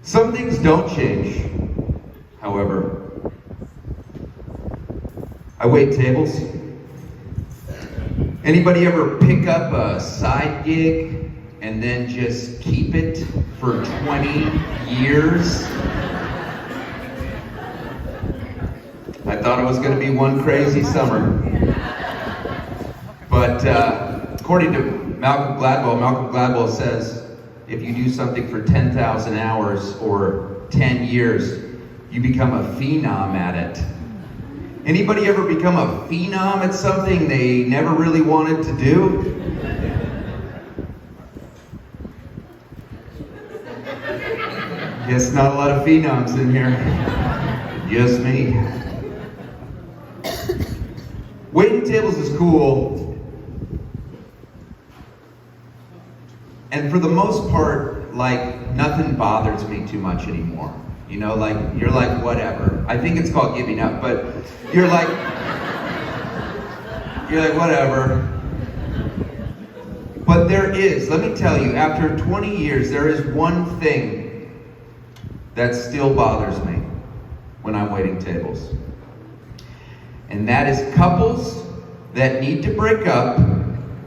Some things don't change, however. I wait tables. Anybody ever pick up a side gig and then just keep it for 20 years? I thought it was going to be one crazy summer. But according to Malcolm Gladwell says, if you do something for 10,000 hours or 10 years, you become a phenom at it. Anybody ever become a phenom at something they never really wanted to do? Guess not a lot of phenoms in here. Just me. Waiting tables is cool. And for the most part, like, nothing bothers me too much anymore. You know, like, you're like, whatever. I think it's called giving up, but you're like, whatever. But there is, let me tell you, after 20 years, there is one thing that still bothers me when I'm waiting tables. And that is couples that need to break up,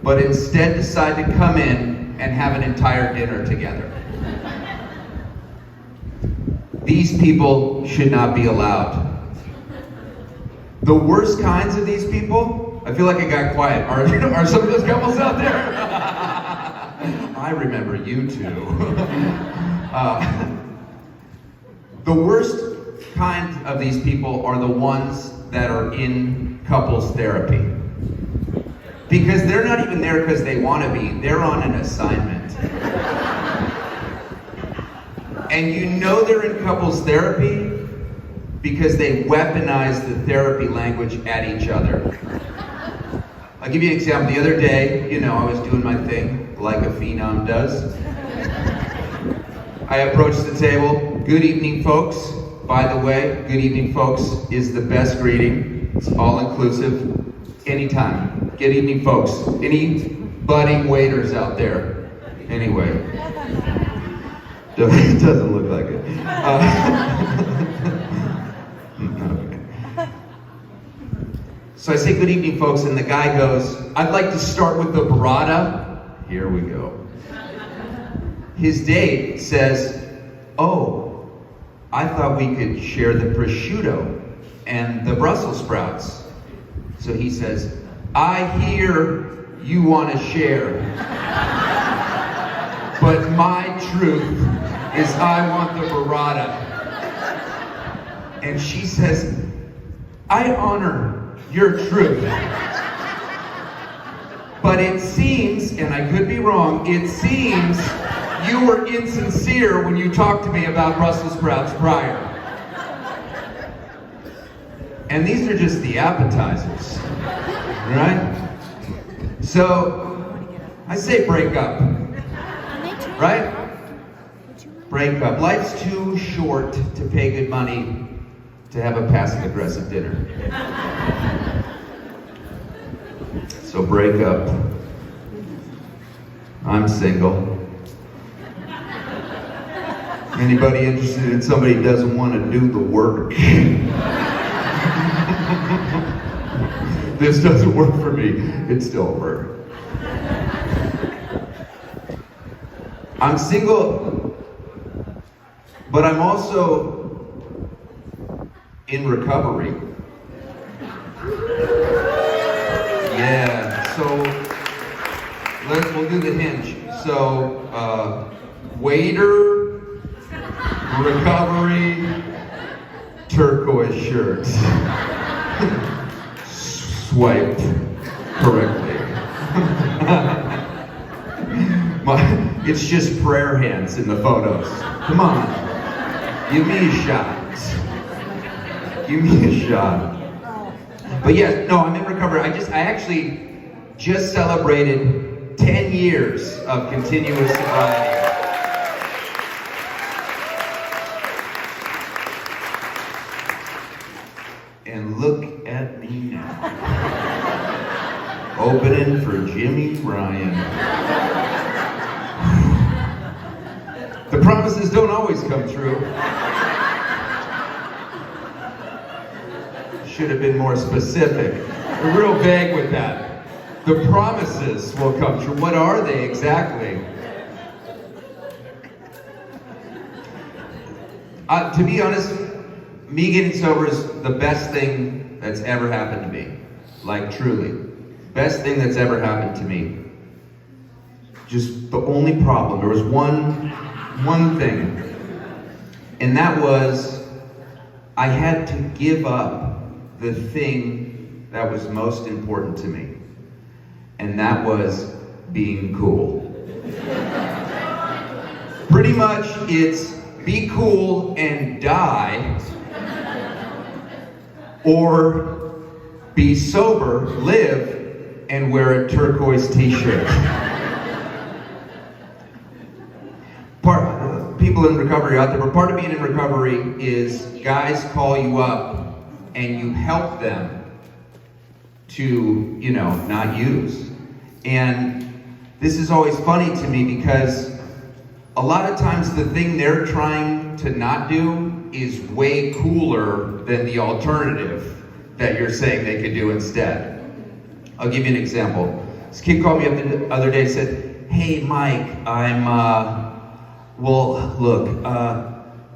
but instead decide to come in and have an entire dinner together. These people should not be allowed. The worst kinds of these people, I feel like I got quiet. Are some of those couples out there? I remember you two. The worst kind of these people are the ones that are in couples therapy. Because they're not even there because they want to be. They're on an assignment. And you know they're in couples therapy because they weaponize the therapy language at each other. I'll give you an example. The other day, I was doing my thing like a phenom does. I approached the table. Good evening, folks. By the way, good evening, folks is the best greeting. It's all-inclusive. Anytime. Good evening, folks. Any budding waiters out there? Anyway. It doesn't look like it. Okay. So I say, good evening, folks, and the guy goes, I'd like to start with the burrata. Here we go. His date says, oh, I thought we could share the prosciutto and the Brussels sprouts. So he says, I hear you want to share. But my truth is I want the burrata. And she says, I honor your truth. But it seems, and I could be wrong, it seems you were insincere when you talked to me about Brussels sprouts prior. And these are just the appetizers, right? So, I say break up, right? Break up. Life's too short to pay good money to have a passive-aggressive dinner. So break up. I'm single. Anybody interested in somebody who doesn't want to do the work? This doesn't work for me. It still works. I'm single, but I'm also in recovery. Yeah, so we'll do the hinge. So, waiter, recovery, turquoise shirt. Swiped correctly. It's just prayer hands in the photos. Come on, give me a shot. Give me a shot. But yes, no, I'm in recovery. I actually just celebrated 10 years of continuous sobriety. And look at me now. Opening for Jimmy Ryan. The But promises don't always come true. Should have been more specific. We're real vague with that. The promises will come true. What are they exactly? To be honest, me getting sober is the best thing that's ever happened to me. Like, truly. Best thing that's ever happened to me. Just the only problem, there was one thing. And that was, I had to give up the thing that was most important to me. And that was being cool. Pretty much it's be cool and die, or be sober, live, and wear a turquoise t-shirt. People in recovery out there, but part of being in recovery is guys call you up and you help them to, not use. And this is always funny to me because a lot of times the thing they're trying to not do is way cooler than the alternative that you're saying they could do instead. I'll give you an example. This kid called me up the other day and said, "Hey Mike,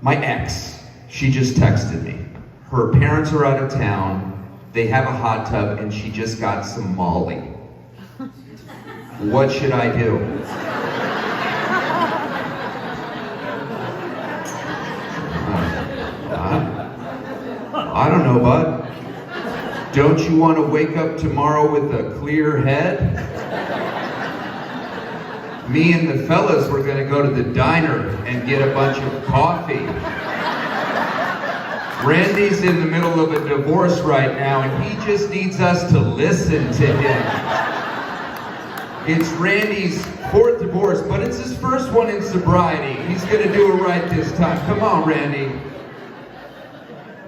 my ex, she just texted me. Her parents are out of town, they have a hot tub, and she just got some Molly. What should I do?" I don't know, bud. Don't you want to wake up tomorrow with a clear head? Me and the fellas were going to go to the diner and get a bunch of coffee. Randy's in the middle of a divorce right now, and he just needs us to listen to him. It's Randy's 4th divorce, but it's his first one in sobriety. He's going to do it right this time. Come on, Randy.